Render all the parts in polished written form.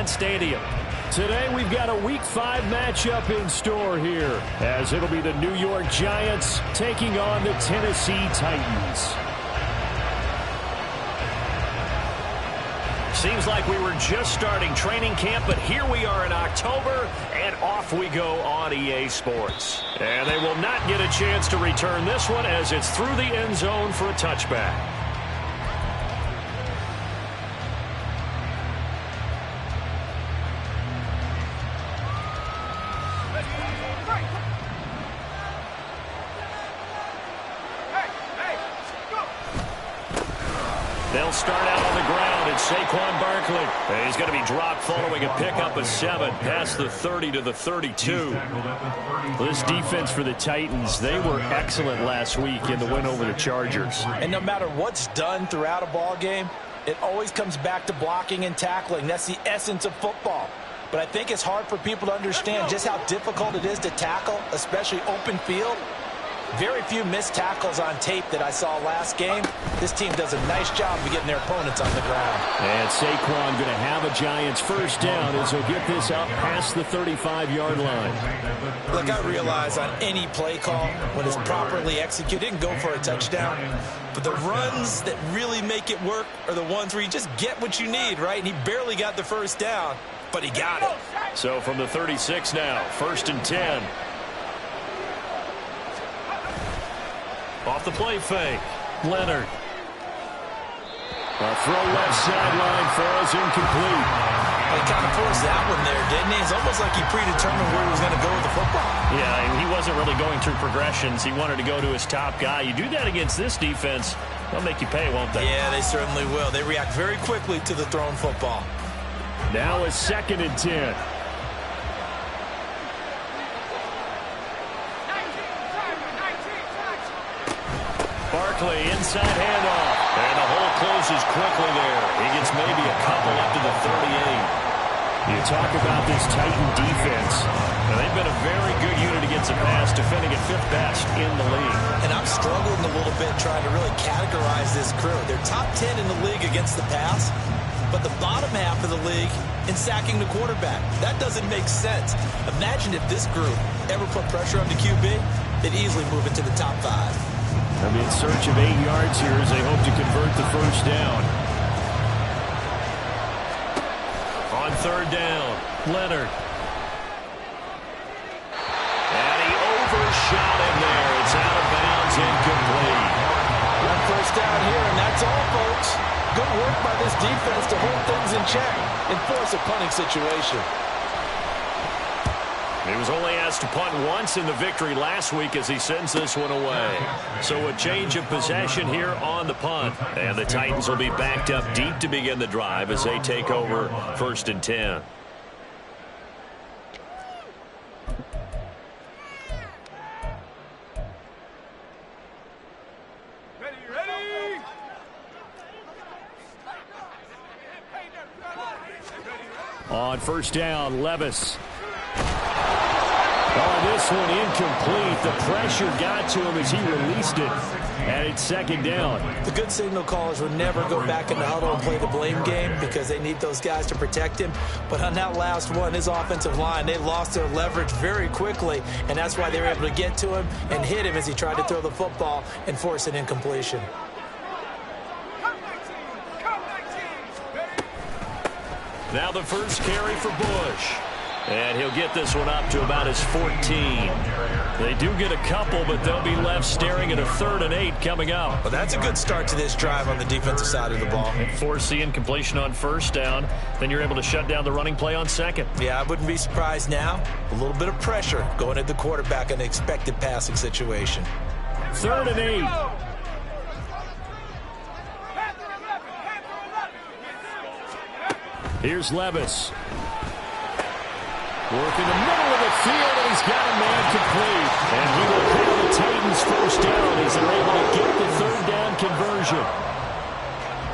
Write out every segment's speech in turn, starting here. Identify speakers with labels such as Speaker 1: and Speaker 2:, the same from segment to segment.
Speaker 1: Nissan Stadium.
Speaker 2: Today we've got a Week 5 matchup in store here, as it'll be the New York Giants taking on the Tennessee Titans.
Speaker 1: Seems like we were just starting training camp, but here we are in October, and off we go on EA Sports. And they will not get a chance to return this one as it's through the end zone for a touchback. They'll start out on the ground, and Saquon Barkley. He's going to be dropped following a pickup of 7 past the 30 to the 32.
Speaker 2: This defense for the Titans, they were excellent last week in the win over the Chargers.
Speaker 3: And no matter what's done throughout a ball game, it always comes back to blocking and tackling. That's the essence of football. But I think it's hard for people to understand just how difficult it is to tackle, especially open field. Very few missed tackles on tape that I saw last game. This team does a nice job of getting their opponents on the ground.
Speaker 2: And Saquon going to have a Giants first down as he'll get this out past the 35-yard line.
Speaker 3: Look, I realize on any play call, when it's properly executed, it can go for a touchdown. But the runs that really make it work are the ones where you just get what you need, right? And he barely got the first down, but he got it.
Speaker 1: So from the 36 now, 1st and 10. Off the play fake. Leonard.
Speaker 2: A throw left sideline, falls incomplete.
Speaker 3: He kind of forced that one there, didn't he? It's almost like he predetermined where he was going to go with the football.
Speaker 1: Yeah, and he wasn't really going through progressions. He wanted to go to his top guy. You do that against this defense, they'll make you pay, won't they?
Speaker 3: Yeah, they certainly will. They react very quickly to the thrown football.
Speaker 2: Now a 2nd and 10.
Speaker 1: Barkley, inside handoff. And the hole closes quickly there. He gets maybe a couple up to the 38.
Speaker 2: You talk about this Titan defense.
Speaker 1: Now, they've been a very good unit against the pass, defending at 5th best in the league.
Speaker 3: And I'm struggling a little bit trying to really categorize this crew. They're top 10 in the league against the pass, but the bottom half of the league in sacking the quarterback. That doesn't make sense. Imagine if this group ever put pressure on the QB, they'd easily move into the top 5.
Speaker 2: I'm in search of 8 yards here as they hope to convert the first down.
Speaker 1: On 3rd down, Leonard. And he overshot him there. It's out of bounds, incomplete.
Speaker 3: One first down here, and that's all, folks. Good work by this defense to hold things in check and force a punting situation.
Speaker 1: He was only asked to punt once in the victory last week as he sends this one away. So a change of possession here on the punt. And the Titans will be backed up deep to begin the drive as they take over 1st and 10.
Speaker 2: On 1st down, Levis. Oh, this one incomplete. The pressure got to him as he released it. And it's 2nd down.
Speaker 3: The good signal callers would never go back in the huddle and play the blame game because they need those guys to protect him. But on that last one, his offensive line, they lost their leverage very quickly, and that's why they were able to get to him and hit him as he tried to throw the football and force an incompletion.
Speaker 1: Now the first carry for Bush. And he'll get this one up to about his 14. They do get a couple, but they'll be left staring at a 3rd and 8 coming up.
Speaker 3: Well, that's a good start to this drive on the defensive side of the ball.
Speaker 1: Force the incompletion on 1st down. Then you're able to shut down the running play on 2nd.
Speaker 3: Yeah, I wouldn't be surprised now. A little bit of pressure going at the quarterback in an expected passing situation.
Speaker 2: 3rd and 8. Here's Levis. Working the middle of the field, and he's got a man complete. And he will clear the Titans first down as they're able to get the 3rd down conversion.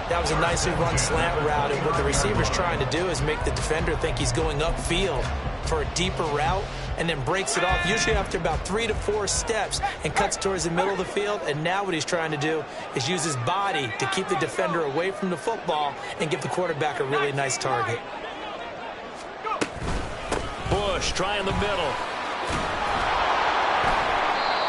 Speaker 3: That was a nicely run slant route, and what the receiver's trying to do is make the defender think he's going upfield for a deeper route, and then breaks it off, usually after about 3 to 4 steps, and cuts towards the middle of the field. And now what he's trying to do is use his body to keep the defender away from the football and give the quarterback a really nice target.
Speaker 1: push, trying the middle.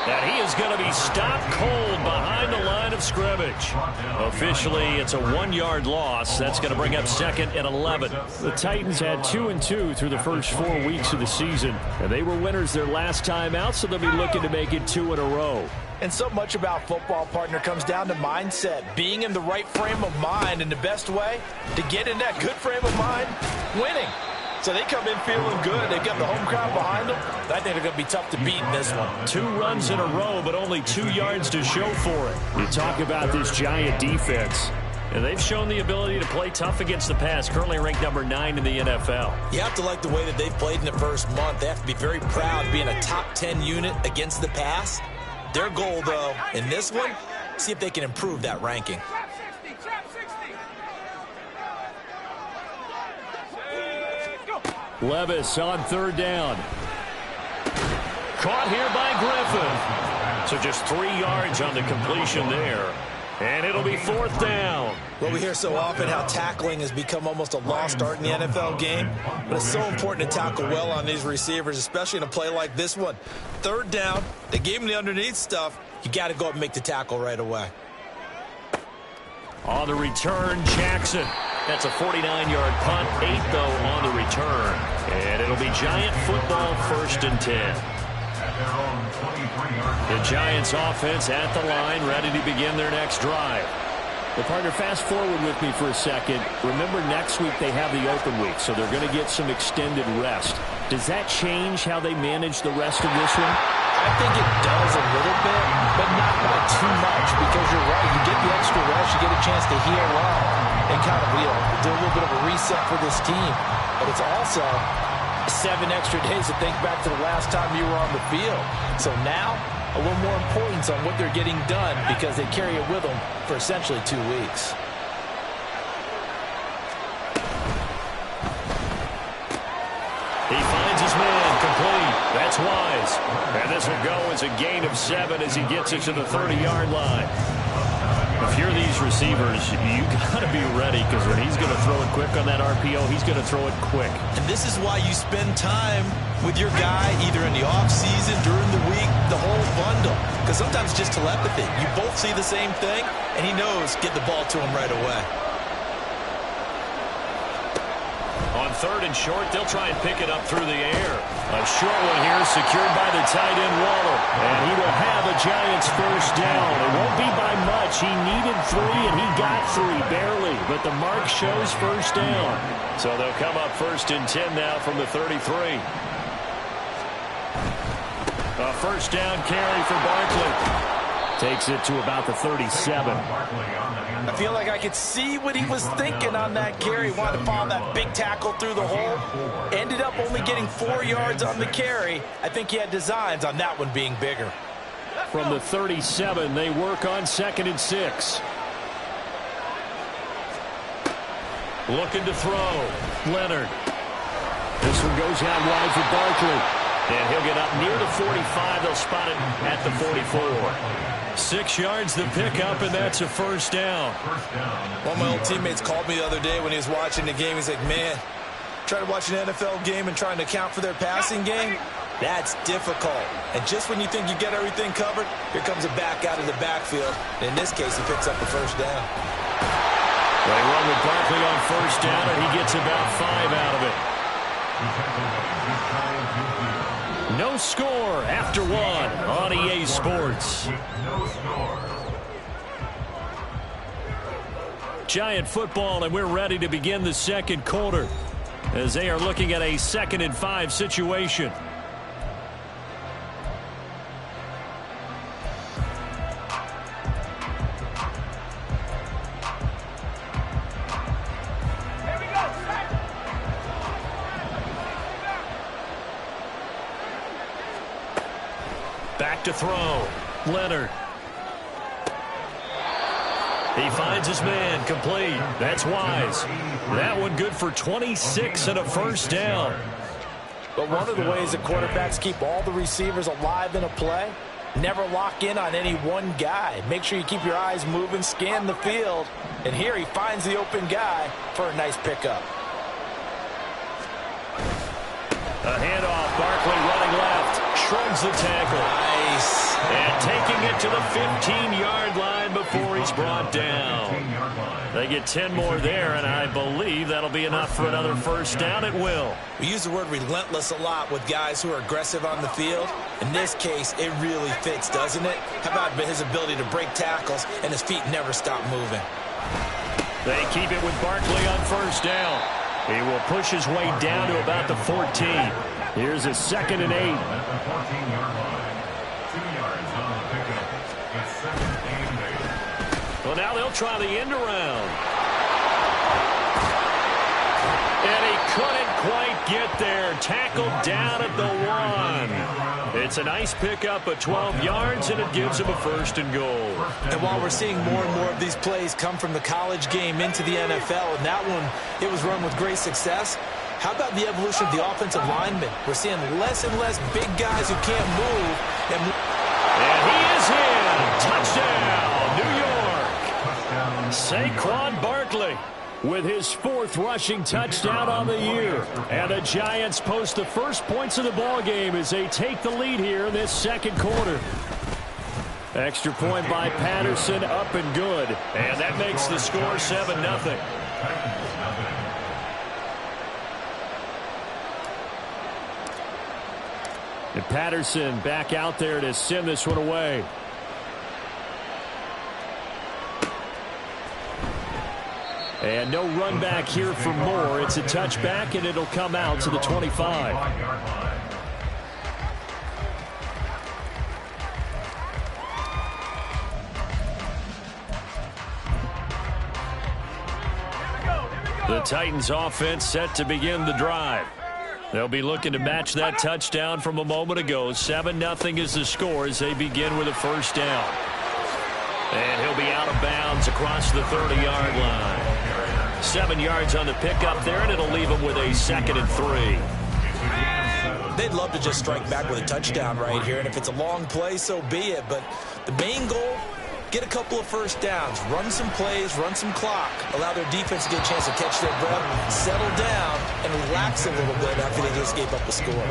Speaker 1: And he is going to be stopped cold behind the line of scrimmage. Officially, it's a 1-yard loss. That's going to bring up 2nd and 11.
Speaker 2: The Titans had 2-2 through the first 4 weeks of the season, and they were winners their last time out, so they'll be looking to make it 2 in a row.
Speaker 3: And so much about football, partner, comes down to mindset. Being in the right frame of mind, and the best way to get in that good frame of mind, winning. So they come in feeling good. They've got the home crowd behind them. I think they're going to be tough to beat in this one.
Speaker 2: 2 runs in a row, but only 2 yards to show for it. You talk about this Giant defense.
Speaker 1: And they've shown the ability to play tough against the pass, currently ranked number 9 in the NFL.
Speaker 3: You have to like the way that they've played in the first month. They have to be very proud of being a top 10 unit against the pass. Their goal, though, in this one, see if they can improve that ranking.
Speaker 2: Levis on 3rd down. Caught here by Griffin.
Speaker 1: So just 3 yards on the completion there. And it'll be 4th down.
Speaker 3: Well, we hear so often how tackling has become almost a lost art in the NFL game. But it's so important to tackle well on these receivers, especially in a play like this one. 3rd down, they gave him the underneath stuff. You got to go up and make the tackle right away.
Speaker 1: On the return, Jackson. That's a 49-yard punt, 8 though on the return. And it'll be Giant football, 1st and 10. The Giants offense at the line, ready to begin their next drive.
Speaker 2: The partner, fast forward with me for a second. Remember, next week they have the open week, so they're going to get some extended rest. Does that change how they manage the rest of this one?
Speaker 3: I think it does a little bit, but not by too much, because you're right. You get the extra rest, you get a chance to heal up and kind of, do a little bit of a reset for this team. But it's also 7 extra days to think back to the last time you were on the field. So now, a little more importance on what they're getting done, because they carry it with them for essentially 2 weeks.
Speaker 1: He finds his man, complete. That's Wise. And this will go as a gain of 7 as he gets it to the 30-yard line. If you're these receivers, you got to be ready, because when he's going to throw it quick on that RPO, he's going to throw it quick.
Speaker 3: And this is why you spend time with your guy either in the offseason, during the week, the whole bundle. Because sometimes it's just telepathy. You both see the same thing, and he knows get the ball to him right away.
Speaker 1: On 3rd and short, they'll try and pick it up through the air. A short one here, secured by the tight end Waller.
Speaker 2: And he will have a Giants 1st down. It won't be by much. He needed 3, and he got 3, barely. But the mark shows 1st down.
Speaker 1: So they'll come up 1st and 10 now from the 33. A 1st down carry for Barkley.
Speaker 2: Takes it to about the 37.
Speaker 3: I feel like I could see what he was thinking on that carry. Wanted to follow that big tackle through the hole. Ended up only getting 4 yards on the carry. I think he had designs on that one being bigger.
Speaker 2: From the 37, they work on 2nd and 6.
Speaker 1: Looking to throw.
Speaker 2: Leonard. This one goes out wide for Barkley.
Speaker 1: And he'll get up near the 45. They'll spot it at the 44. 6 yards the pickup, and that's a 1st down.
Speaker 3: One of my old teammates called me the other day when he was watching the game. He's like, man, trying to watch an NFL game and trying to account for their passing game, that's difficult. And just when you think you get everything covered, here comes a back out of the backfield. And in this case, he picks up the 1st down.
Speaker 1: They run with Barkley on 1st down, and he gets about 5 out of it. No score after 1 on EA Sports. Giant football, and we're ready to begin the 2nd quarter as they are looking at a 2nd and 5 situation. Back to throw. Leonard. He finds his man, complete. That's Wise. That one good for 26 and a 1st down.
Speaker 3: But one of the ways that quarterbacks keep all the receivers alive in a play, never lock in on any one guy. Make sure you keep your eyes moving, scan the field. And here he finds the open guy for a nice pickup.
Speaker 1: A handoff wins the tackle.
Speaker 3: Nice.
Speaker 1: And taking it to the 15-yard line before he's brought down. They get 10 more there, and I believe that'll be enough for another first down. It will.
Speaker 3: We use the word relentless a lot with guys who are aggressive on the field. In this case, it really fits, doesn't it? How about his ability to break tackles and his feet never stop moving?
Speaker 1: They keep it with Barkley on first down. He will push his way down to about the 14. Here's a 2nd and 8. Well, now they'll try the end around. And he couldn't quite get there. Tackled down at the 1. It's a nice pickup of 12 yards, and it gives him a 1st and goal.
Speaker 3: And while we're seeing more and more of these plays come from the college game into the NFL, and that one, it was run with great success, how about the evolution of the offensive linemen? We're seeing less and less big guys who can't move.
Speaker 1: And he is in. Touchdown, New York. Saquon Barkley with his 4th rushing touchdown on the year. And the Giants post the first points of the ball game as they take the lead here in this 2nd quarter. Extra point by Patterson, up and good. And that makes the score 7-0. And Patterson back out there to send this one away. And no run back here for Moore. It's a touchback, and it'll come out to the 25. The Titans offense set to begin the drive. They'll be looking to match that touchdown from a moment ago. 7-0 is the score as they begin with a first down. And he'll be out of bounds across the 30-yard line. 7 yards on the pickup there, and it'll leave him with a 2nd and 3.
Speaker 3: They'd love to just strike back with a touchdown right here, and if it's a long play, so be it. But the main goal, get a couple of first downs, run some plays, run some clock, allow their defense to get a chance to catch their breath, settle down, and relax a little bit after they just gave up a score.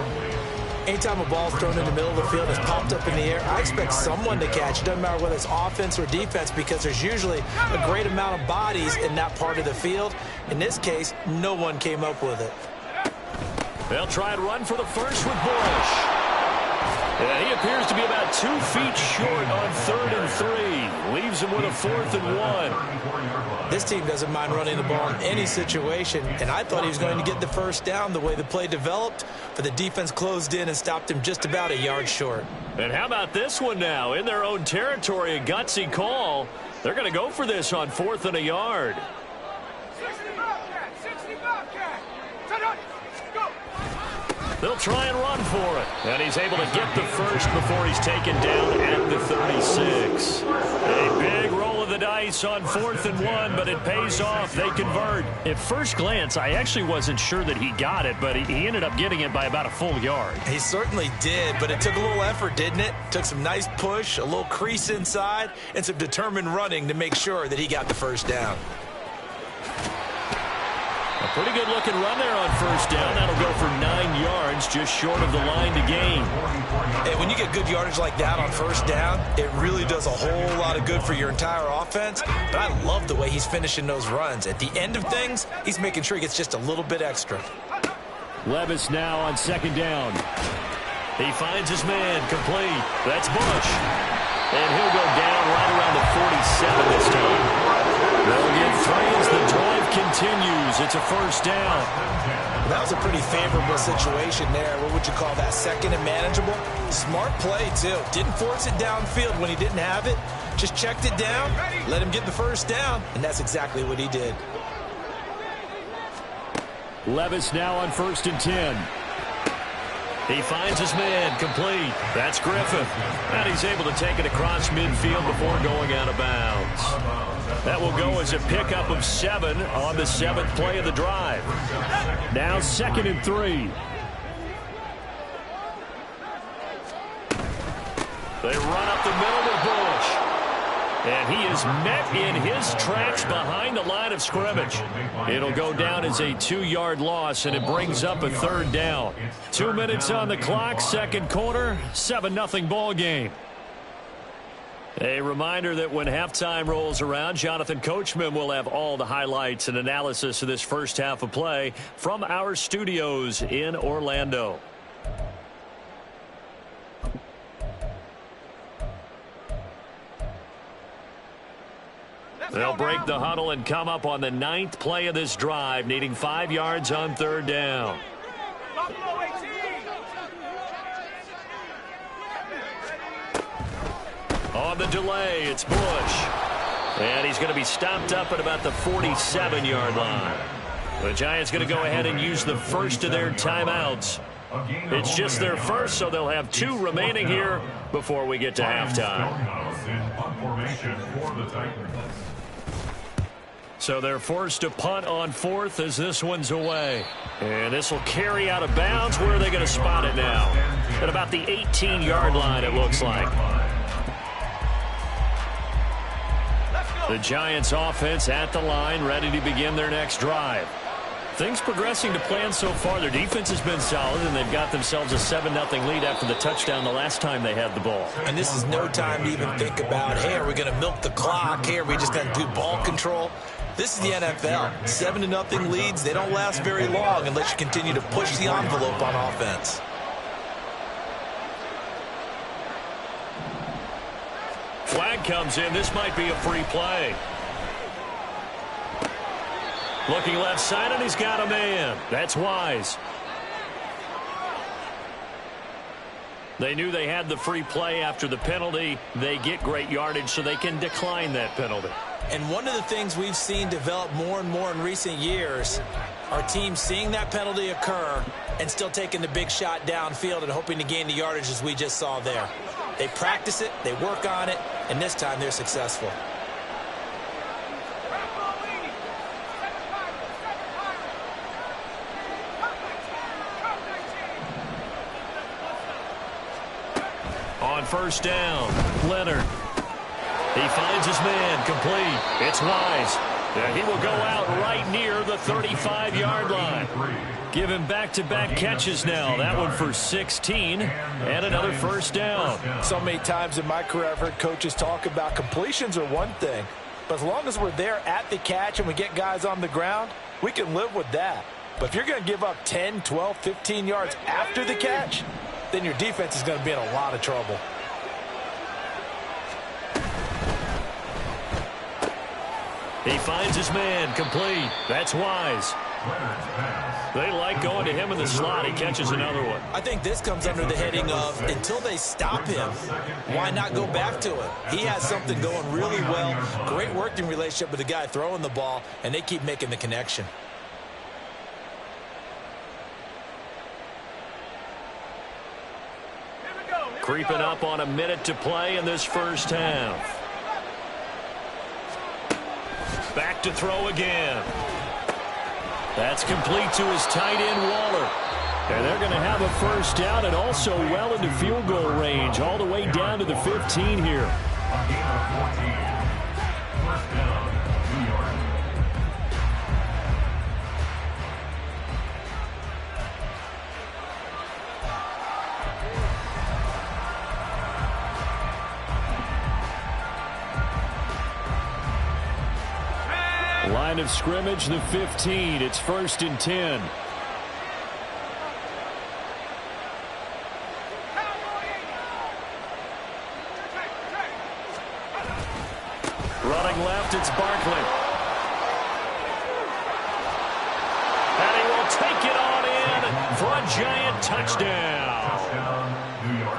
Speaker 3: Anytime a ball's thrown in the middle of the field, it's popped up in the air, I expect someone to catch. It doesn't matter whether it's offense or defense, because there's usually a great amount of bodies in that part of the field. In this case, no one came up with it.
Speaker 1: They'll try and run for the first with Bush. And he appears to be about 2 feet short on 3rd and 3. Leaves him with a 4th and 1.
Speaker 3: This team doesn't mind running the ball in any situation, and I thought he was going to get the first down the way the play developed, but the defense closed in and stopped him just about a yard short.
Speaker 1: And how about this one now? In their own territory, a gutsy call. They're going to go for this on 4th and a yard. They'll try and run for it. And he's able to get the first before he's taken down at the 36. A big roll of the dice on 4th and 1, but it pays off. They convert. At first glance, I actually wasn't sure that he got it, but he ended up getting it by about a full yard.
Speaker 3: He certainly did, but it took a little effort, didn't it? Took some nice push, a little crease inside, and some determined running to make sure that he got the first down.
Speaker 1: A pretty good-looking run there on first down. That'll go for 9 yards, just short of the line to gain.
Speaker 3: And when you get good yardage like that on first down, it really does a whole lot of good for your entire offense. But I love the way he's finishing those runs. At the end of things, he's making sure he gets just a little bit extra.
Speaker 1: Levis now on 2nd down. He finds his man, complete. That's Bush. And he'll go down right around the 47 this time. They'll get 3 as the drive continues. It's a first down.
Speaker 3: That was a pretty favorable situation there. What would you call that? 2nd and manageable? Smart play, too. Didn't force it downfield when he didn't have it. Just checked it down, let him get the first down, and that's exactly what he did.
Speaker 1: Levis now on 1st and 10. He finds his man, complete. That's Griffin. And he's able to take it across midfield before going out of bounds. That will go as a pickup of 7 on the 7th play of the drive. Now 2nd and 3. They run up the middle with Bush. And he is met in his tracks behind the line of scrimmage. It'll go down as a 2-yard loss, and it brings up a third down. 2 minutes on the clock, second quarter, 7-0 ball game. A reminder that when halftime rolls around, Jonathan Coachman will have all the highlights and analysis of this first half of play from our studios in Orlando. They'll break the huddle and come up on the 9th play of this drive, needing 5 yards on third down. On the delay, it's Bush. And he's going to be stopped up at about the 47-yard line. The Giants going to go ahead and use the first of their timeouts. It's just their first, so they'll have 2 remaining here before we get to halftime. So they're forced to punt on 4th as this one's away. And this will carry out of bounds. Where are they going to spot it now? At about the 18-yard line, it looks like. The Giants offense at the line, ready to begin their next drive. Things progressing to plan so far. Their defense has been solid, and they've got themselves a 7-0 lead after the touchdown the last time they had the ball.
Speaker 3: And this is no time to even think about, hey, are we going to milk the clock? Hey, are we just going to do ball control? This is the NFL. 7-0 leads, they don't last very long unless you continue to push the envelope on offense.
Speaker 1: Flag comes in. This might be a free play. Looking left side, and he's got a man. That's Wise. They knew they had the free play after the penalty. They get great yardage, so they can decline that penalty.
Speaker 3: And one of the things we've seen develop more and more in recent years, our team seeing that penalty occur and still taking the big shot downfield and hoping to gain the yardage as we just saw there. They practice it, they work on it, and this time they're successful.
Speaker 1: On first down, Leonard. He finds his man, complete. It's Wise. And he will go out right near the 35-yard line. Give him back-to-back catches now. That one for 16 and another first down.
Speaker 3: So many times in my career I've heard coaches talk about completions are one thing, but as long as we're there at the catch and we get guys on the ground, we can live with that. But if you're going to give up 10, 12, 15 yards after the catch, then your defense is going to be in a lot of trouble.
Speaker 1: He finds his man, complete. That's Wise. They like going to him in the slot. He catches another one.
Speaker 3: I think this comes under the heading of until they stop him, why not go back to it? He has something going really well. Great working relationship with the guy throwing the ball, and they keep making the connection.
Speaker 1: Creeping up on a minute to play in this first half. Back to throw again. That's complete to his tight end, Waller. And they're going to have a first down and also well into field goal range, all the way down to the 15 here. Line of scrimmage, the 15. It's 1st and 10. Running left, it's Barkley. And he will take it on in for a giant touchdown.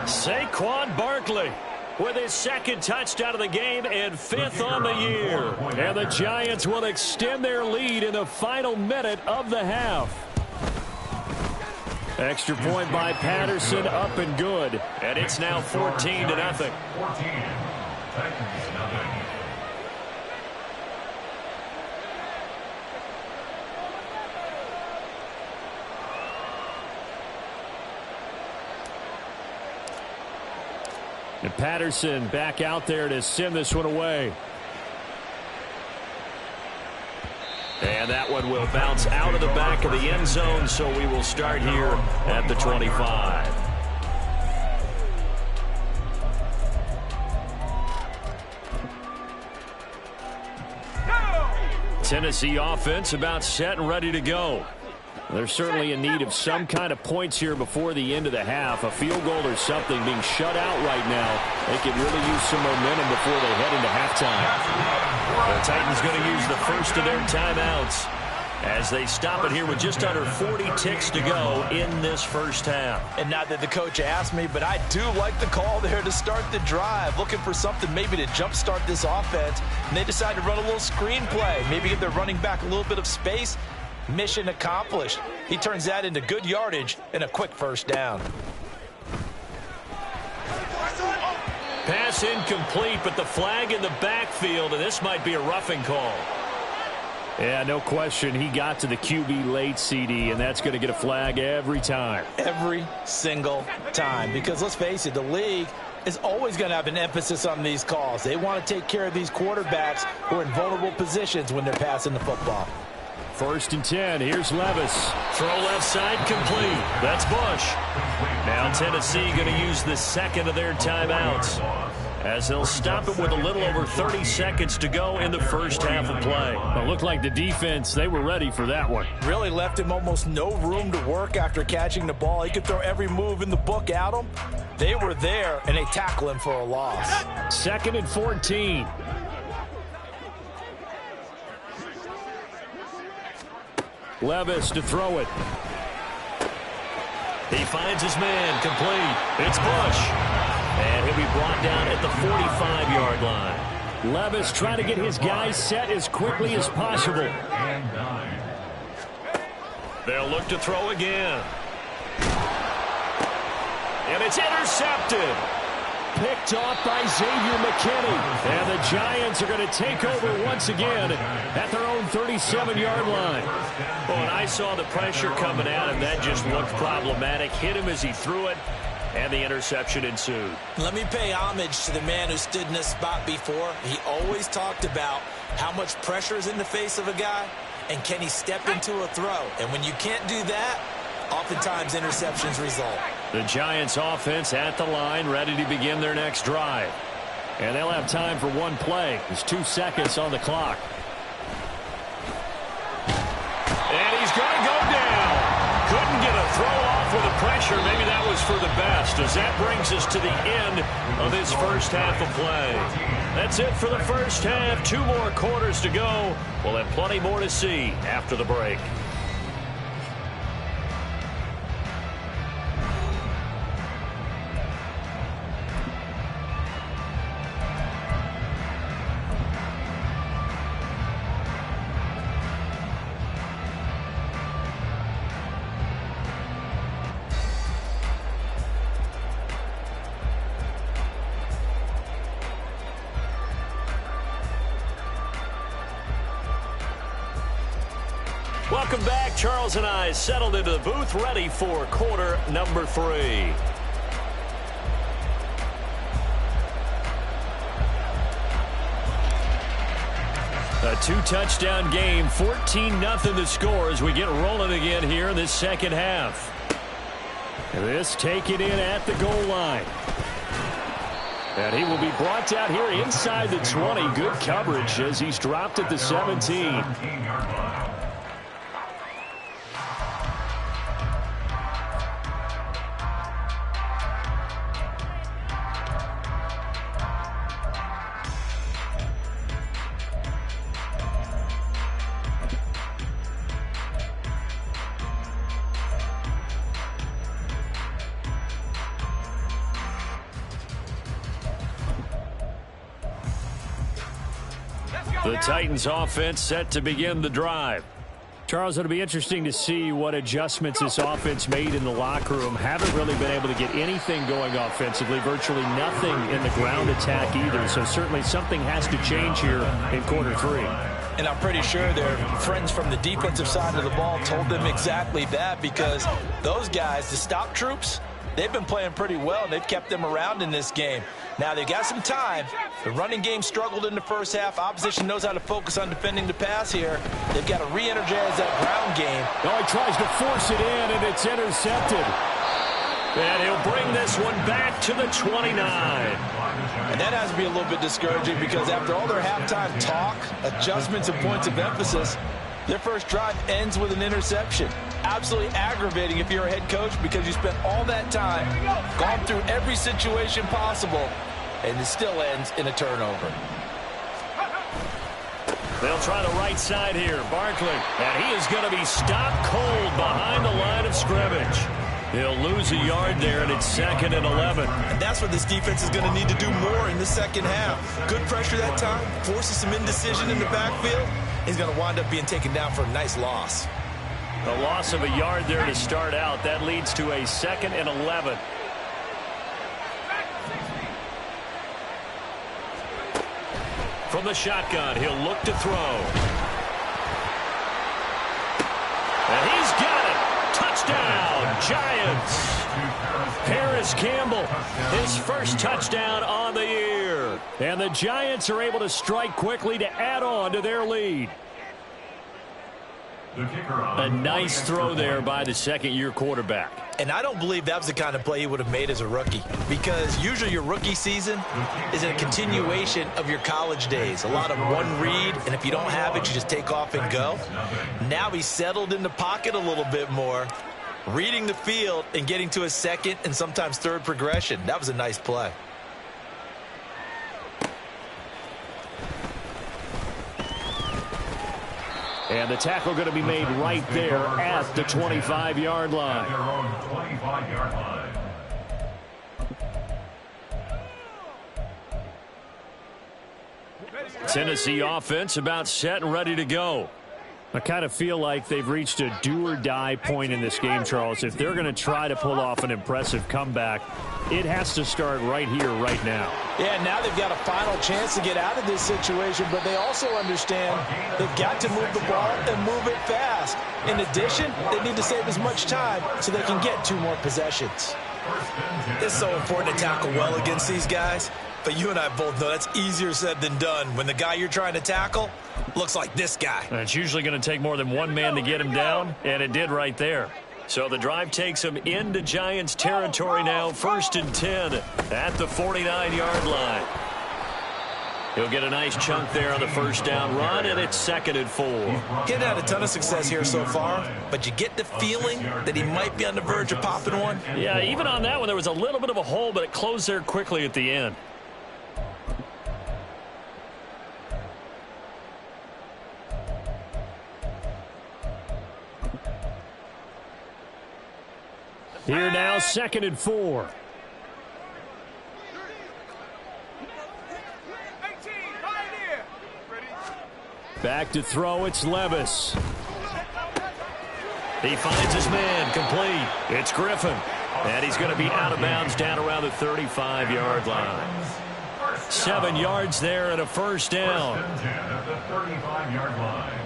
Speaker 1: Saquon Barkley with his second touchdown of the game and 5th on the year. And the Giants will extend their lead in the final minute of the half. Extra point by Patterson, up and good. And it's now 14-0.
Speaker 2: And Patterson back out there to send this one away.
Speaker 1: And that one will bounce out of the back of the end zone, so we will start here at the 25. Tennessee offense about set and ready to go.
Speaker 2: They're certainly in need of some kind of points here before the end of the half. A field goal or something being shut out right now. They could really use some momentum before they head into halftime.
Speaker 1: The Titans going to use the first of their timeouts as they stop it here with just under 40 ticks to go in this first half.
Speaker 3: And not that the coach asked me, but I do like the call there to start the drive. Looking for something maybe to jumpstart this offense. And they decide to run a little screen play. Maybe give their running back a little bit of space. Mission accomplished. He turns that into good yardage and a quick first down.
Speaker 1: Pass incomplete, but the flag in the backfield, and this might be a roughing call.
Speaker 2: Yeah, no question. He got to the QB late, CD, and that's going to get a flag every time.
Speaker 3: Every single time. Because let's face it, the league is always going to have an emphasis on these calls. They want to take care of these quarterbacks who are in vulnerable positions when they're passing the football.
Speaker 2: 1st and 10. Here's Levis.
Speaker 1: Throw left side complete. That's Bush. Now Tennessee going to use the second of their timeouts as they'll stop it with a little over 30 seconds to go in the first half of play.
Speaker 2: It looked like the defense, they were ready for that one.
Speaker 3: Really left him almost no room to work after catching the ball. He could throw every move in the book at him. They were there, and they tackle him for a loss.
Speaker 2: 2nd and 14. Levis to throw it.
Speaker 1: He finds his man complete. It's Bush. And he'll be brought down at the 45-yard line.
Speaker 2: Levis trying to get his guys set as quickly as possible.
Speaker 1: They'll look to throw again. And it's intercepted.
Speaker 2: Picked off by Xavier McKinney. And the Giants are going to take over once again at their own 37-yard line.
Speaker 1: Well, and I saw the pressure coming at him. That just looked problematic. Hit him as he threw it, and the interception ensued.
Speaker 3: Let me pay homage to the man who stood in this spot before. He always talked about how much pressure is in the face of a guy, and can he step into a throw. And when you can't do that, oftentimes interceptions result.
Speaker 2: The Giants offense at the line, ready to begin their next drive. And they'll have time for one play. There's 2 seconds on the clock.
Speaker 1: And he's going to go down. Couldn't get a throw off with the pressure. Maybe that was for the best, as that brings us to the end of this first half of play. That's it for the first half. 2 more quarters to go. We'll have plenty more to see after the break. Welcome back. Charles and I settled into the booth, ready for quarter number 3. A 2-touchdown game, 14-0 the score as we get rolling again here in this second half.
Speaker 2: This taken in at the goal line. And he will be brought down here inside the 20. Good coverage as he's dropped at the 17.
Speaker 1: The Titans offense set to begin the drive.
Speaker 2: Charles, it'll be interesting to see what adjustments this offense made in the locker room. Haven't really been able to get anything going offensively, virtually nothing in the ground attack either. So certainly something has to change here in quarter 3.
Speaker 3: And I'm pretty sure their friends from the defensive side of the ball told them exactly that, because those guys, the stop troops, they've been playing pretty well, and they've kept them around in this game. Now, they've got some time. The running game struggled in the first half. Opposition knows how to focus on defending the pass here. They've got to re-energize that ground game.
Speaker 2: Oh, he tries to force it in, and it's intercepted.
Speaker 1: And he'll bring this one back to the 29.
Speaker 3: And that has to be a little bit discouraging because after all their halftime talk, adjustments, and points of emphasis, their first drive ends with an interception. Absolutely aggravating if you're a head coach because you spent all that time, gone through every situation possible, and it still ends in a turnover.
Speaker 1: They'll try the right side here. Barkley. And he is going to be stopped cold behind the line of scrimmage. He'll lose a yard there, and it's 2nd and 11.
Speaker 3: And that's what this defense is going to need to do more in the second half. Good pressure that time, forces some indecision in the backfield. He's going to wind up being taken down for a nice loss.
Speaker 1: A loss of a yard there to start out. That leads to a 2nd and 11. From the shotgun, he'll look to throw. And he's got it. Touchdown, Giants. Paris Campbell, his first touchdown on the year.
Speaker 2: And the Giants are able to strike quickly to add on to their lead.
Speaker 1: A nice throw there by the second-year quarterback.
Speaker 3: And I don't believe that was the kind of play he would have made as a rookie, because usually your rookie season is a continuation of your college days. A lot of one read, and if you don't have it, you just take off and go. Now he's settled in the pocket a little bit more, reading the field and getting to a second and sometimes third progression. That was a nice play.
Speaker 2: And the tackle going to be made right there at the 25-yard line.
Speaker 1: Tennessee offense about set and ready to go.
Speaker 2: I kind of feel like they've reached a do-or-die point in this game, Charles. If they're going to try to pull off an impressive comeback, it has to start right here, right now.
Speaker 3: Yeah, now they've got a final chance to get out of this situation, but they also understand they've got to move the ball and move it fast. In addition, they need to save as much time so they can get 2 more possessions. It's so important to tackle well against these guys, but you and I both know that's easier said than done when the guy you're trying to tackle looks like this guy.
Speaker 1: And it's usually going to take more than one man to get him down, and it did right there. So the drive takes him into Giants territory now, 1st and 10 at the 49-yard line. He'll get a nice chunk there on the first down run, and it's 2nd and 4.
Speaker 3: He's had a ton of success here so far, but you get the feeling that he might be on the verge of popping one.
Speaker 1: Yeah, even on that one, there was a little bit of a hole, but it closed there quickly at the end.
Speaker 2: Here now, 2nd and 4. Back to throw, it's Levis.
Speaker 1: He finds his man, complete. It's Griffin. And he's going to be out of bounds down around the 35-yard line. 7 yards there and a first down.
Speaker 4: At the 35-yard line.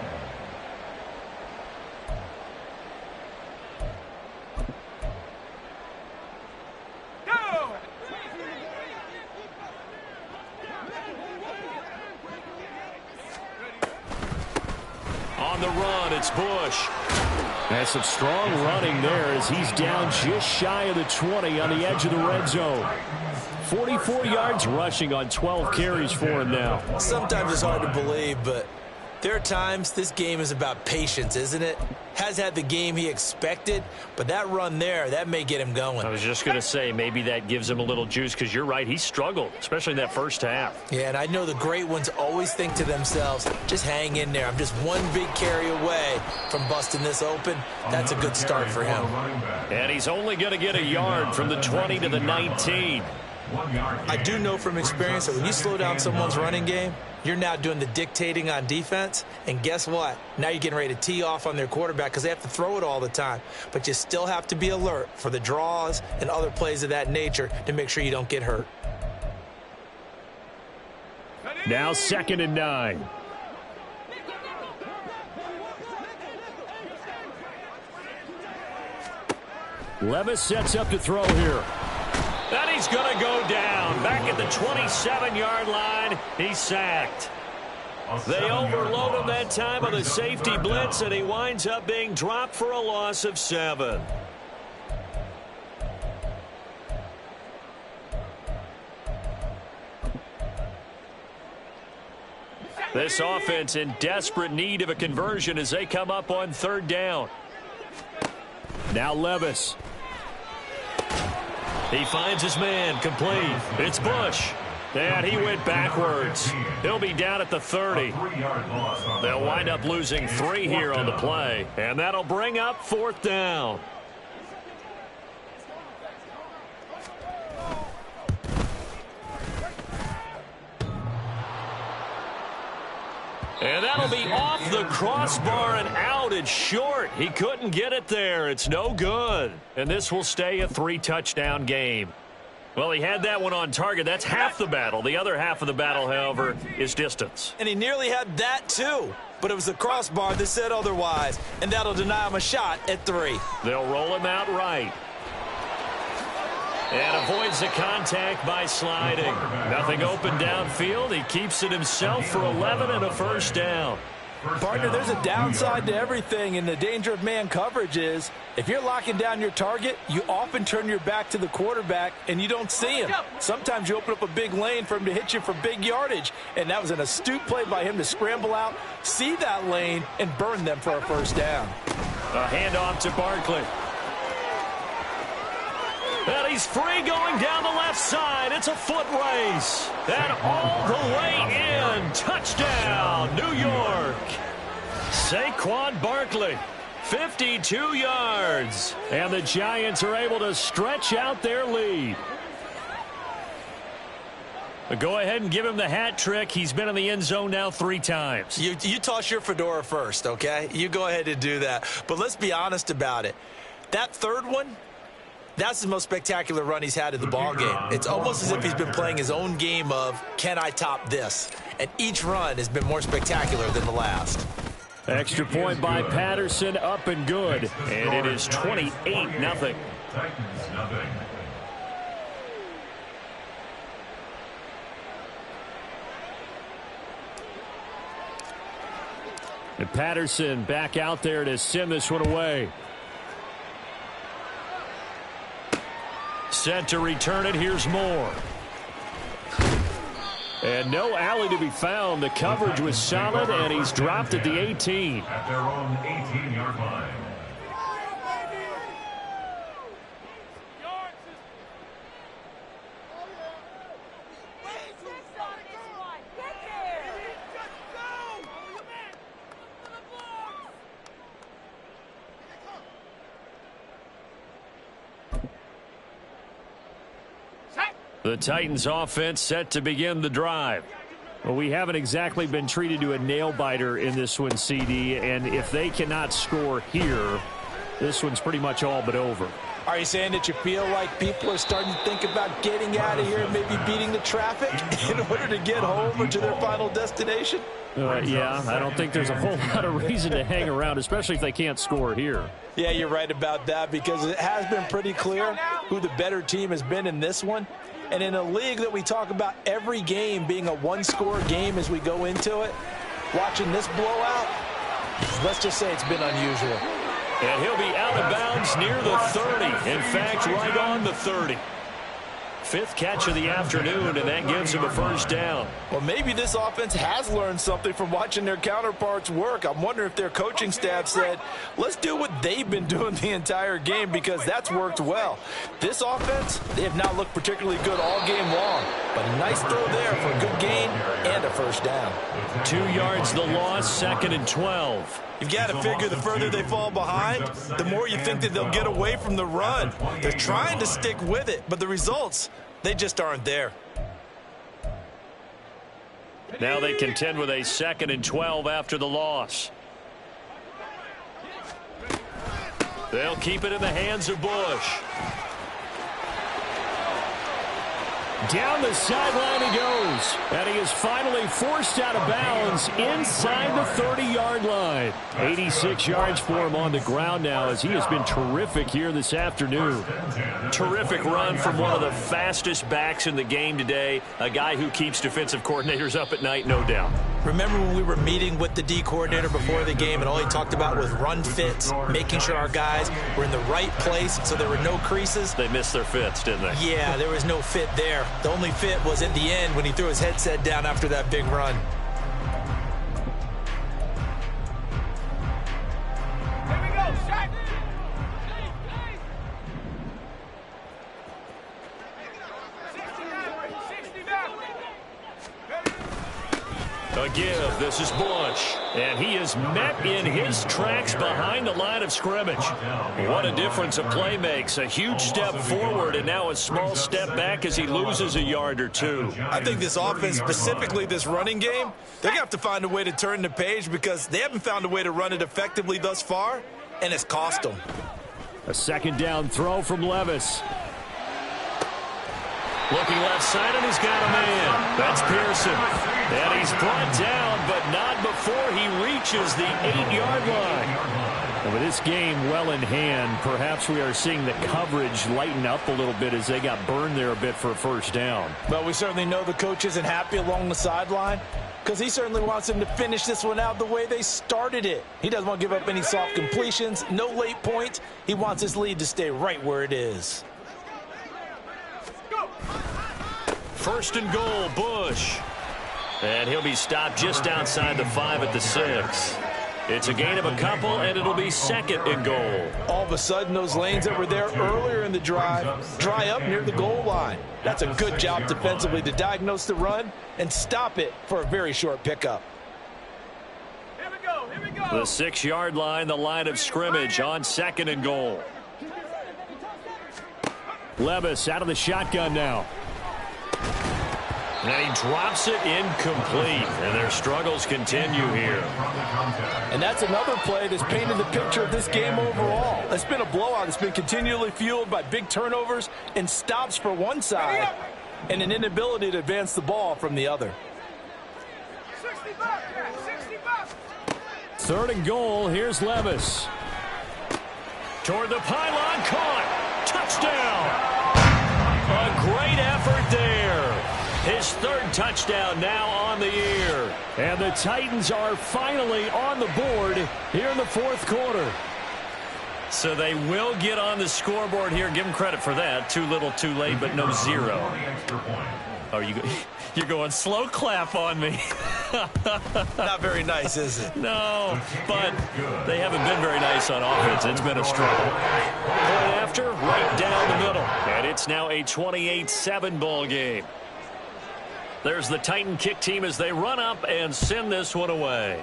Speaker 1: On the run, it's Bush.
Speaker 2: That's some strong running there as he's down just shy of the 20 on the edge of the red zone. 44 yards rushing on 12 carries for him now.
Speaker 3: Sometimes it's hard to believe, but there are times this game is about patience, isn't it? Has had the game he expected, but that run there, that may get him going.
Speaker 1: I was just going to say, maybe that gives him a little juice, because you're right, he struggled, especially in that first half.
Speaker 3: Yeah, and I know the great ones always think to themselves, just hang in there. I'm just one big carry away from busting this open. That's a good start for him.
Speaker 1: And he's only going to get a yard from the 20 to the 19.
Speaker 3: I do know from experience that when you slow down someone's running game, you're now doing the dictating on defense, and guess what? Now you're getting ready to tee off on their quarterback because they have to throw it all the time. But you still have to be alert for the draws and other plays of that nature to make sure you don't get hurt.
Speaker 2: Now 2nd and 9. Levis sets up to throw here.
Speaker 1: And he's going to go down back at the 27-yard line. He's sacked. They overload him that time on the safety blitz, and he winds up being dropped for a loss of 7. This offense in desperate need of a conversion as they come up on 3rd down.
Speaker 2: Now Levis.
Speaker 1: He finds his man, complete. It's Bush. And he went backwards. He'll be down at the 30. They'll wind up losing 3 here on the play. And that'll bring up 4th down. And that'll be off the crossbar and out. It's short. He couldn't get it there. It's no good. And this will stay a 3-touchdown game. Well, he had that one on target. That's half the battle. The other half of the battle, however, is distance.
Speaker 3: And he nearly had that, too. But it was the crossbar that said otherwise. And that'll deny him a shot at 3.
Speaker 1: They'll roll him out right. And avoids the contact by sliding. Nothing open downfield. He keeps it himself for 11 and a 1st down.
Speaker 3: Partner, there's a downside to everything, and the danger of man coverage is if you're locking down your target, you often turn your back to the quarterback and you don't see him. Sometimes you open up a big lane for him to hit you for big yardage, and that was an astute play by him to scramble out, see that lane, and burn them for a 1st down.
Speaker 1: A handoff to Barkley. And he's free going down the left side. It's a foot race. And all the way in. Touchdown, New York. Saquon Barkley, 52 yards.
Speaker 2: And the Giants are able to stretch out their lead. But go ahead and give him the hat trick. He's been in the end zone now 3 times.
Speaker 3: You toss your fedora first, okay? You go ahead and do that. But let's be honest about it. That 3rd one, that's the most spectacular run he's had in the ballgame. It's almost as if he's been playing his own game of, can I top this? And each run has been more spectacular than the last.
Speaker 2: Extra point by Patterson, up and good.
Speaker 1: And it is 28-0.
Speaker 4: Titans, nothing.
Speaker 2: And Patterson back out there to send this one away.
Speaker 1: Set to return it. Here's Moore.
Speaker 2: And no alley to be found. The coverage was solid, and he's dropped at the 18.
Speaker 4: At their own 18-yard line.
Speaker 1: The Titans offense set to begin the drive.
Speaker 2: Well, we haven't exactly been treated to a nail-biter in this one, CD, and if they cannot score here, this one's pretty much all but over.
Speaker 3: Are you saying that you feel like people are starting to think about getting out of here and maybe beating the traffic in order to get home or to their final destination?
Speaker 2: Yeah, I don't think there's a whole lot of reason to hang around, especially if they can't score here.
Speaker 3: Yeah, you're right about that because it has been pretty clear who the better team has been in this one. And in a league that we talk about every game being a one-score game as we go into it, watching this blowout, let's just say it's been unusual.
Speaker 1: And he'll be out of bounds near the 30. In fact, right on the 30. 5th catch of the afternoon, and that gives him a 1st down.
Speaker 3: Well, maybe this offense has learned something from watching their counterparts work. I'm wondering if their coaching staff said, let's do what they've been doing the entire game because that's worked well. This offense, they have not looked particularly good all game long, but a nice throw there for a good gain and a 1st down.
Speaker 1: 2 yards the loss, 2nd and 12.
Speaker 3: You've got to figure the further they fall behind, the more you think that they'll get away from the run. They're trying to stick with it, but the results, they just aren't there.
Speaker 1: Now they contend with a 2nd and 12 after the loss. They'll keep it in the hands of Bush.
Speaker 2: Down the sideline he goes. And he is finally forced out of bounds inside the 30-yard line. 86 yards for him on the ground now as he has been terrific here this afternoon.
Speaker 1: Terrific run from one of the fastest backs in the game today. A guy who keeps defensive coordinators up at night, no doubt.
Speaker 3: Remember when we were meeting with the D coordinator before the game and all he talked about was run fits, making sure our guys were in the right place so there were no creases?
Speaker 1: They missed their fits, didn't they?
Speaker 3: Yeah, there was no fit there. The only fit was at the end when he threw his headset down after that big run.
Speaker 5: Here we go, Shaq.
Speaker 1: A give. This is Bush. And he is met in his tracks behind the line of scrimmage. What a difference a play makes. A huge step forward and now a small step back as he loses a yard or two.
Speaker 3: I think this offense, specifically this running game, they're going to have to find a way to turn the page because they haven't found a way to run it effectively thus far, and it's cost them.
Speaker 2: A second down throw from Levis.
Speaker 1: Looking left side, and he's got a man. That's Pearson. And he's brought down, but not before he reaches the 8-yard line.
Speaker 2: And with this game well in hand, perhaps we are seeing the coverage lighten up a little bit as they got burned there a bit for a first down.
Speaker 3: But we certainly know the coach isn't happy along the sideline because he certainly wants them to finish this one out the way they started it. He doesn't want to give up any soft completions, no late points. He wants his lead to stay right where it is.
Speaker 1: First and goal, Bush. And he'll be stopped just outside the 5 at the 6. It's a gain of a couple, and it'll be second and goal.
Speaker 3: All of a sudden, those lanes that were there earlier in the drive dry up near the goal line. That's a good job defensively to diagnose the run and stop it for a very short pickup.
Speaker 5: Here we go, here we go.
Speaker 1: The 6-yard line, the line of scrimmage on second and goal.
Speaker 2: Levis out of the shotgun now.
Speaker 1: And he drops it incomplete, and their struggles continue here.
Speaker 3: And that's another play that's painted the picture of this game overall. It's been a blowout. It's been continually fueled by big turnovers and stops for one side and an inability to advance the ball from the other.
Speaker 5: 60 back, 60 back.
Speaker 2: Third and goal. Here's Levis.
Speaker 1: Toward the pylon, caught. Touchdown. A great effort there. His third touchdown now on the year.
Speaker 2: And the Titans are finally on the board here in the fourth quarter.
Speaker 1: So they will get on the scoreboard here. Give them credit for that. Too little, too late, but no zero. Oh, you're going slow clap on me.
Speaker 3: Not very nice, is it?
Speaker 1: No, but they haven't been very nice on offense. It's been a struggle. Point after, right down the middle. And it's now a 28-7 ball game. There's the Titan kick team as they run up and send this one away.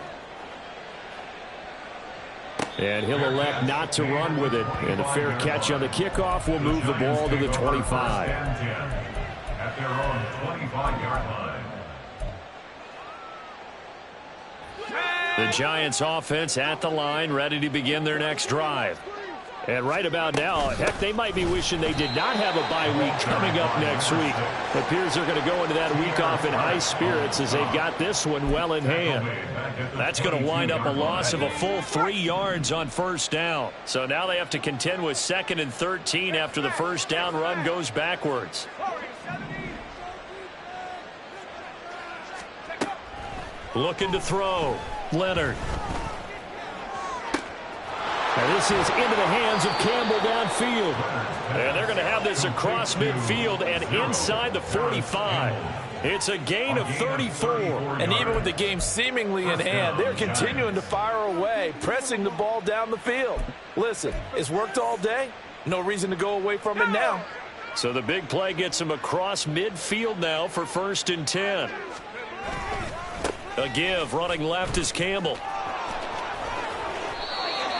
Speaker 2: And he'll elect not to run with it. And a fair catch on the kickoff will move the ball to the 25.
Speaker 4: At their own 25-yard line.
Speaker 1: The Giants offense at the line, ready to begin their next drive.
Speaker 2: And right about now, heck, they might be wishing they did not have a bye week coming up next week. It appears they're going to go into that week off in high spirits as they've got this one well in hand.
Speaker 1: That's going to wind up a loss of a full 3 yards on first down. So now they have to contend with 2nd and 13 after the first down run goes backwards. Looking to throw. Leonard.
Speaker 2: And this is into the hands of Campbell downfield.
Speaker 1: And they're going to have this across midfield and inside the 45. It's a gain of 34.
Speaker 3: And even with the game seemingly in hand, they're continuing to fire away, pressing the ball down the field. Listen, it's worked all day. No reason to go away from it now.
Speaker 1: So the big play gets him across midfield now for 1st and 10. A give, running left is Gaml.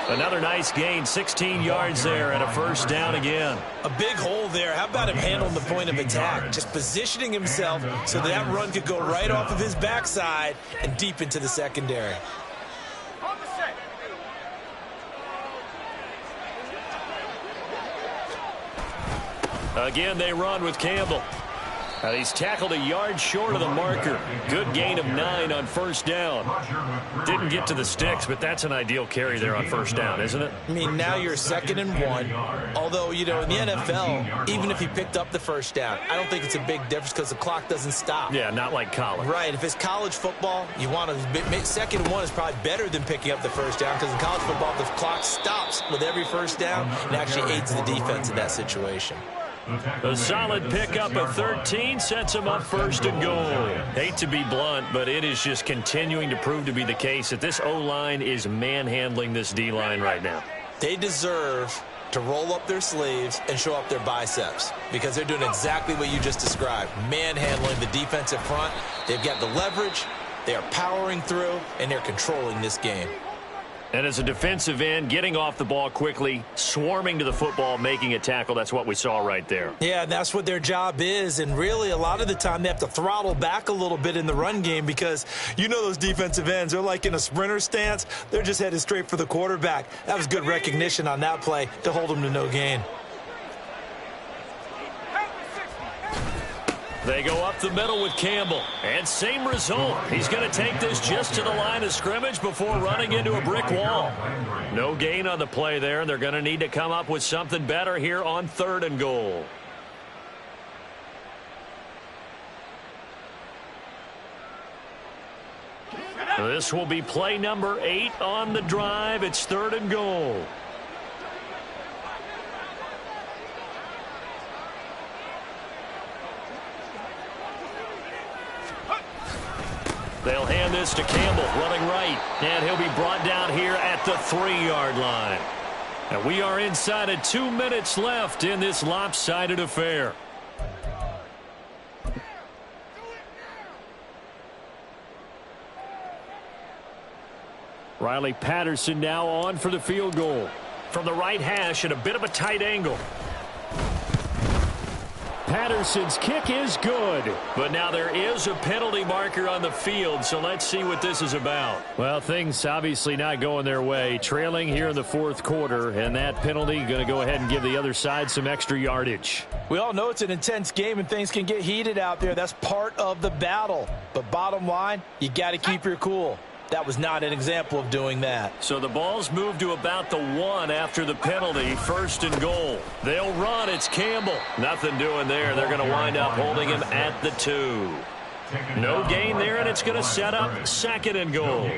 Speaker 1: Another nice gain, 16 yards there and a first down again.
Speaker 3: A big hole there. How about him handling the point of attack? Just positioning himself so that run could go right off of his backside and deep into the secondary.
Speaker 1: Again, they run with Campbell. He's tackled a yard short of the marker. Good gain of 9 on first down. Didn't get to the sticks, but that's an ideal carry there on first down, isn't it?
Speaker 3: I mean, now you're 2nd and 1. Although, you know, in the NFL, even if he picked up the first down, I don't think it's a big difference because the clock doesn't stop.
Speaker 1: Yeah, not like college.
Speaker 3: Right. If it's college football, you want to 2nd and 1 is probably better than picking up the first down because in college football, the clock stops with every first down and actually aids the defense in that situation.
Speaker 1: A solid pickup of 13 sets him up 1st and goal. Hate to be blunt, but it is just continuing to prove to be the case that this O-line is manhandling this D-line right now.
Speaker 3: They deserve to roll up their sleeves and show up their biceps because they're doing exactly what you just described, manhandling the defensive front. They've got the leverage, they are powering through, and they're controlling this game.
Speaker 1: And as a defensive end, getting off the ball quickly, swarming to the football, making a tackle, that's what we saw right there.
Speaker 3: Yeah, and that's what their job is. And really, a lot of the time, they have to throttle back a little bit in the run game because you know those defensive ends, they're like in a sprinter stance. They're just headed straight for the quarterback. That was good recognition on that play to hold them to no gain.
Speaker 1: They go up the middle with Gaml, and same result. He's going to take this just to the line of scrimmage before running into a brick wall. No gain on the play there. They're going to need to come up with something better here on 3rd and goal. This will be play number 8 on the drive. It's 3rd and goal. They'll hand this to Gaml, running right, and he'll be brought down here at the 3-yard line. And we are inside of 2 minutes left in this lopsided affair.
Speaker 2: Riley Patterson now on for the field goal.
Speaker 1: From the right hash at a bit of a tight angle.
Speaker 2: Patterson's kick is good.
Speaker 1: But now there is a penalty marker on the field, so let's see what this is about.
Speaker 2: Well, things obviously not going their way. Trailing here in the 4th quarter, and that penalty going to go ahead and give the other side some extra yardage.
Speaker 3: We all know it's an intense game and things can get heated out there. That's part of the battle. But bottom line, you got to keep your cool. That was not an example of doing that.
Speaker 1: So the ball's moved to about the 1 after the penalty, 1st and goal. They'll run. It's Gaml. Nothing doing there. They're going to wind up holding him at the 2. No gain there, and it's going to set up 2nd and goal.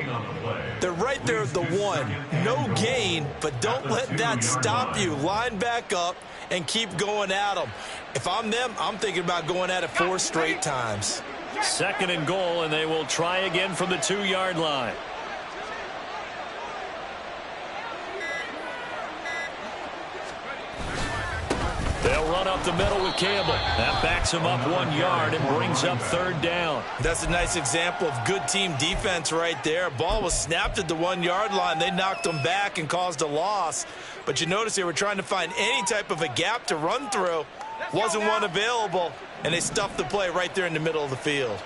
Speaker 3: They're right there at the 1. No gain, but don't let that stop you. Line back up and keep going at them. If I'm them, I'm thinking about going at it 4 straight times.
Speaker 1: 2nd and goal, and they will try again from the 2-yard line. They'll run up the middle with Gaml. That backs him up 1 yard and brings up 3rd down.
Speaker 3: That's a nice example of good team defense right there. Ball was snapped at the 1-yard line. They knocked them back and caused a loss. But you notice they were trying to find any type of a gap to run through. Wasn't one available, and they stuffed the play right there in the middle of the field.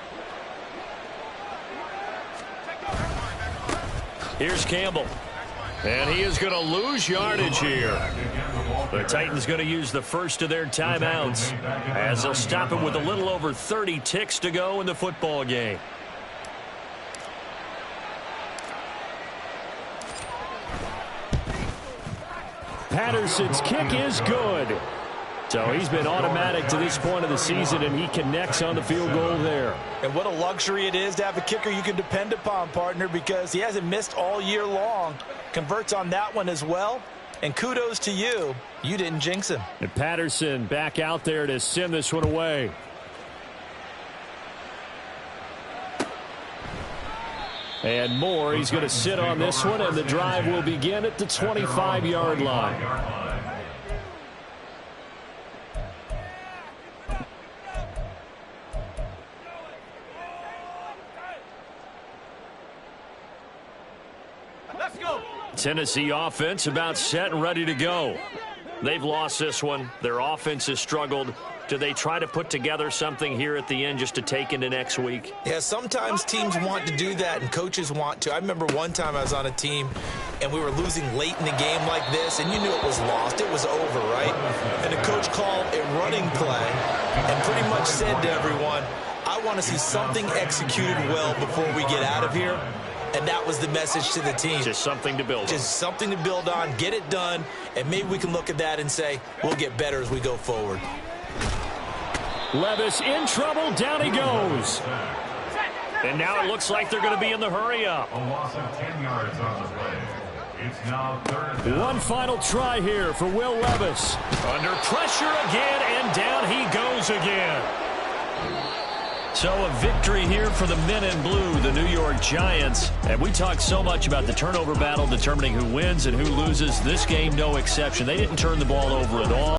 Speaker 1: Here's Gaml. And he is going to lose yardage here. The Titans going to use the first of their timeouts as they'll stop it with a little over 30 ticks to go in the football game.
Speaker 2: Patterson's kick is good. So he's been automatic to this point of the season, and he connects on the field goal there.
Speaker 3: And what a luxury it is to have a kicker you can depend upon, partner, because he hasn't missed all year long. Converts on that one as well. And kudos to you. You didn't jinx him.
Speaker 2: And Patterson back out there to send this one away. And Moore, he's going to sit on this one, and the drive will begin at the 25-yard line.
Speaker 5: Let's go.
Speaker 1: Tennessee offense about set and ready to go. They've lost this one. Their offense has struggled. Do they try to put together something here at the end just to take into next week?
Speaker 3: Yeah, sometimes teams want to do that and coaches want to. I remember one time I was on a team and we were losing late in the game like this, and you knew it was lost. It was over, right? And the coach called a running play. and pretty much said to everyone, I want to see something executed well before we get out of here. And that was the message to the team.
Speaker 1: Just something to build on.
Speaker 3: Just something to build on, get it done, and maybe we can look at that and say, we'll get better as we go forward.
Speaker 2: Levis in trouble, down he goes.
Speaker 1: And now it looks like they're going to be in the hurry-up.
Speaker 4: A loss of 10 yards on the play. It's now third down.
Speaker 2: One final try here for Will Levis.
Speaker 1: Under pressure again, and down he goes again. So a victory here for the men in blue, the New York Giants. And we talked so much about the turnover battle determining who wins and who loses. This game, no exception. They didn't turn the ball over at all.